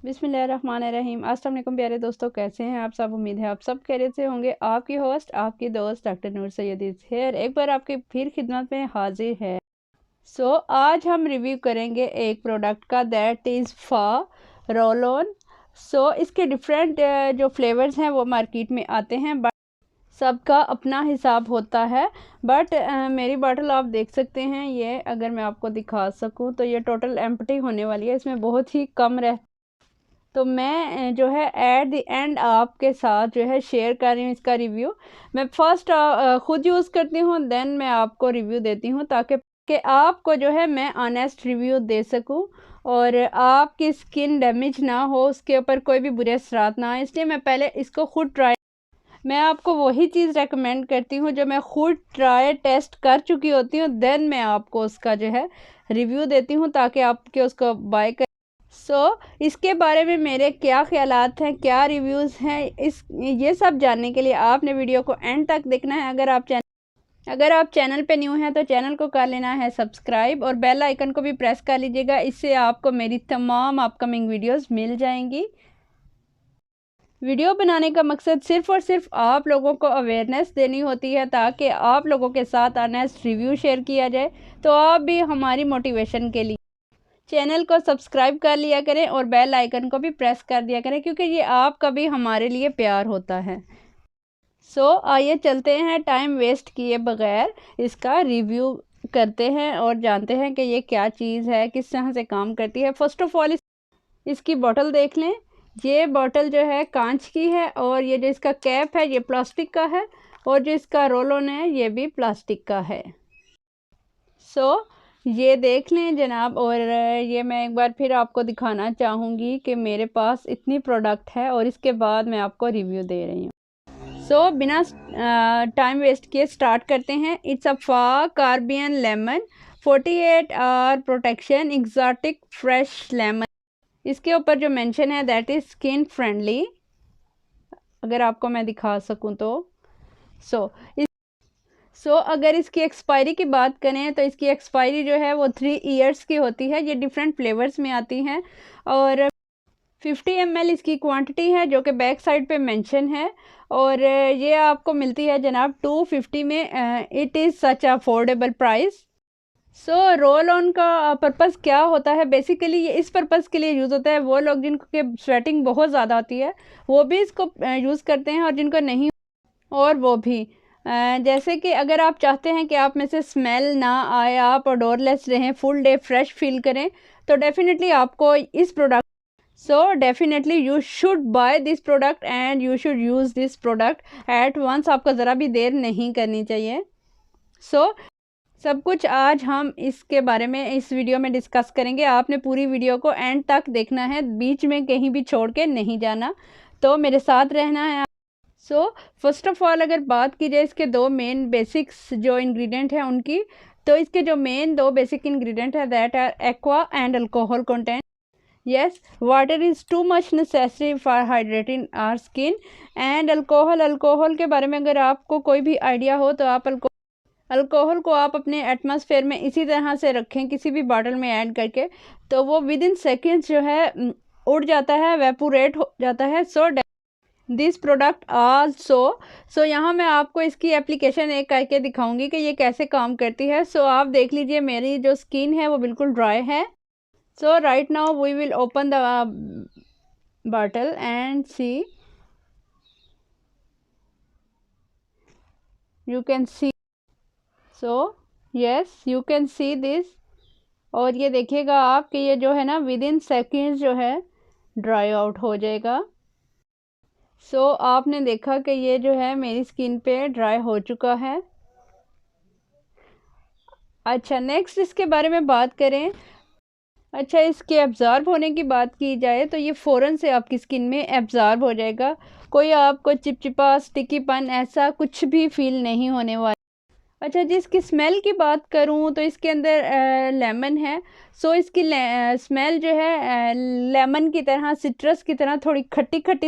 बिस्मिल्लाहिर्रहमानिर्रहीम। अस्सलाम वालेकुम प्यारे दोस्तों, कैसे हैं आप सब। उम्मीद है आप सब खैरियत से होंगे। आपकी होस्ट आपकी दोस्त doctor Noor Syed is here, एक बार आपकी फिर खिदमत में हाजिर है। आज हम रिव्यू करेंगे एक प्रोडक्ट का, दैट इज़ फा रोल ऑन। इसके डिफरेंट जो फ्लेवर्स हैं वो मार्केट में आते हैं, बट सबका अपना हिसाब होता है। बट मेरी बॉटल आप देख सकते हैं, ये अगर मैं आपको दिखा सकूं तो ये टोटल एम्प्टी होने वाली है, इसमें बहुत ही कम रह। तो मैं जो है एट द एंड आपके साथ जो है शेयर कर रही हूँ इसका रिव्यू। मैं फर्स्ट खुद यूज़ करती हूँ, देन मैं आपको रिव्यू देती हूँ, ताकि कि आपको जो है मैं ऑनेस्ट रिव्यू दे सकूँ और आपकी स्किन डैमेज ना हो, उसके ऊपर कोई भी बुरे असरात ना आए। इसलिए मैं पहले इसको खुद ट्राई, मैं आपको वही चीज़ रेकमेंड करती हूँ जो मैं खुद ट्राई टेस्ट कर चुकी होती हूँ, देन मैं आपको उसका जो है रिव्यू देती हूँ, ताकि आपके उसको बाय कर। इसके बारे में मेरे क्या ख्यालात हैं, क्या रिव्यूज़ हैं, ये सब जानने के लिए आपने वीडियो को एंड तक देखना है। अगर आप चैनल पे न्यू हैं तो चैनल को कर लेना है सब्सक्राइब और बेल आइकन को भी प्रेस कर लीजिएगा, इससे आपको मेरी तमाम अपकमिंग वीडियोस मिल जाएंगी। वीडियो बनाने का मकसद सिर्फ़ और सिर्फ आप लोगों को अवेयरनेस देनी होती है, ताकि आप लोगों के साथ ऑनेस्ट रिव्यू शेयर किया जाए, तो आप भी हमारी मोटिवेशन के लिए चैनल को सब्सक्राइब कर लिया करें और बेल आइकन को भी प्रेस कर दिया करें, क्योंकि ये आपका भी हमारे लिए प्यार होता है। आइए चलते हैं, टाइम वेस्ट किए बगैर इसका रिव्यू करते हैं और जानते हैं कि ये क्या चीज़ है, किस तरह से काम करती है। फर्स्ट ऑफ ऑल इसकी बोतल देख लें। ये बोतल जो है कांच की है और ये जो इसका कैप है ये प्लास्टिक का है, और जो इसका रोल ऑन है ये भी प्लास्टिक का है। ये देख लें जनाब। और ये मैं एक बार फिर आपको दिखाना चाहूँगी कि मेरे पास इतनी प्रोडक्ट है और इसके बाद मैं आपको रिव्यू दे रही हूँ। बिना टाइम वेस्ट किए स्टार्ट करते हैं। It's a Fa Caribbean lemon 48 hour protection exotic fresh lemon. इसके ऊपर जो मेंशन है दैट इज़ स्किन फ्रेंडली, अगर आपको मैं दिखा सकूँ तो। अगर इसकी एक्सपायरी की बात करें तो इसकी एक्सपायरी जो है वो 3 इयर्स की होती है। ये डिफरेंट फ्लेवर्स में आती हैं और 50 ml इसकी क्वांटिटी है, जो कि बैक साइड पे मेंशन है। और ये आपको मिलती है जनाब 250 में। It is such affordable price. Roll on का पर्पज़ क्या होता है, बेसिकली ये इस पर्पज़ के लिए यूज़ होता है। वो लोग जिनको के स्वेटिंग बहुत ज़्यादा आती है वो भी इसको यूज़ करते हैं, और जिनको नहीं, और वो भी जैसे कि अगर आप चाहते हैं कि आप में से स्मेल ना आए, आप ओडोरलेस रहें, फुल डे फ्रेश फील करें, तो डेफिनेटली आपको इस product, definitely you should buy this product and you should use this product at once. आपको ज़रा भी देर नहीं करनी चाहिए। सब कुछ आज हम इसके बारे में इस वीडियो में डिस्कस करेंगे। आपने पूरी वीडियो को एंड तक देखना है, बीच में कहीं भी छोड़ के नहीं जाना, तो मेरे साथ रहना है। फर्स्ट ऑफ ऑल अगर बात की जाए इसके दो मेन बेसिक्स जो इंग्रेडिएंट हैं उनकी, तो इसके जो मेन दो बेसिक इंग्रेडिएंट है that are aqua and alcohol content. Yes, water is too much necessary for hydrating our skin and alcohol के बारे में अगर आपको कोई भी आइडिया हो तो आप अल्कोहल को आप अपने एटमॉस्फेयर में इसी तरह से रखें, किसी भी बॉटल में ऐड करके, तो वो विद इन सेकेंड्स जो है उड़ जाता है, वेपोरेट हो जाता है। दिस प्रोडक्ट आल्सो यहाँ मैं आपको इसकी एप्लीकेशन एक करके दिखाऊंगी कि ये कैसे काम करती है। आप देख लीजिए, मेरी जो स्किन है वो बिल्कुल ड्राई है। Right now we will open the bottle and see, you can see. Yes, you can see this. और ये देखिएगा आप कि ये जो है ना विद इन सेकेंड्स जो है ड्राई आउट हो जाएगा। आपने देखा कि ये जो है मेरी स्किन पे ड्राई हो चुका है। अच्छा, नेक्स्ट इसके बारे में बात करें। अच्छा, इसके एब्ज़ॉर्ब होने की बात की जाए तो ये फ़ौरन से आपकी स्किन में एब्ज़ॉर्ब हो जाएगा। कोई आपको चिपचिपा स्टिकीपन ऐसा कुछ भी फील नहीं होने वाला। अच्छा जी, इसकी स्मेल की बात करूँ तो इसके अंदर लेमन है। इसकी स्मेल जो है लेमन की तरह, सिट्रस की तरह, थोड़ी खट्टी खट्टी,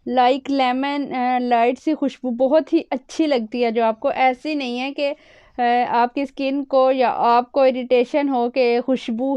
लाइक लेमन, लाइट सी खुशबू बहुत ही अच्छी लगती है, जो आपको ऐसी नहीं है कि आपकी स्किन को या आपको इरिटेशन हो के खुशबू।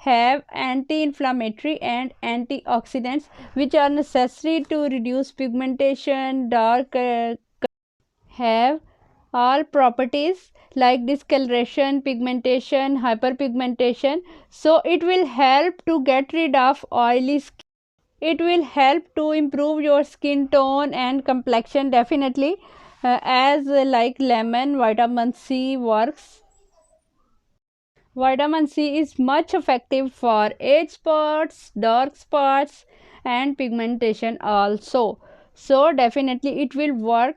have anti-inflammatory and antioxidants which are necessary to reduce pigmentation. Dark have all properties like discoloration, pigmentation, hyperpigmentation. So it will help to get rid of oily skin. It will help to improve your skin tone and complexion definitely, as like lemon, vitamin C works. Vitamin C is much effective for age spots, dark spots and pigmentation also. So definitely it will work.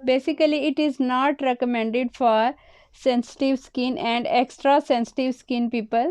Basically it is not recommended for sensitive skin and extra sensitive skin people.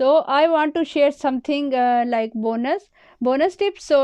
So I want to share something like bonus tips. So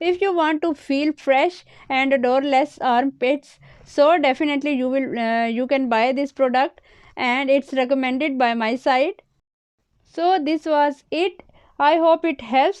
If you want to feel fresh and odorless armpits, so definitely you can buy this product and it's recommended by my side. So this was it. I hope it helps.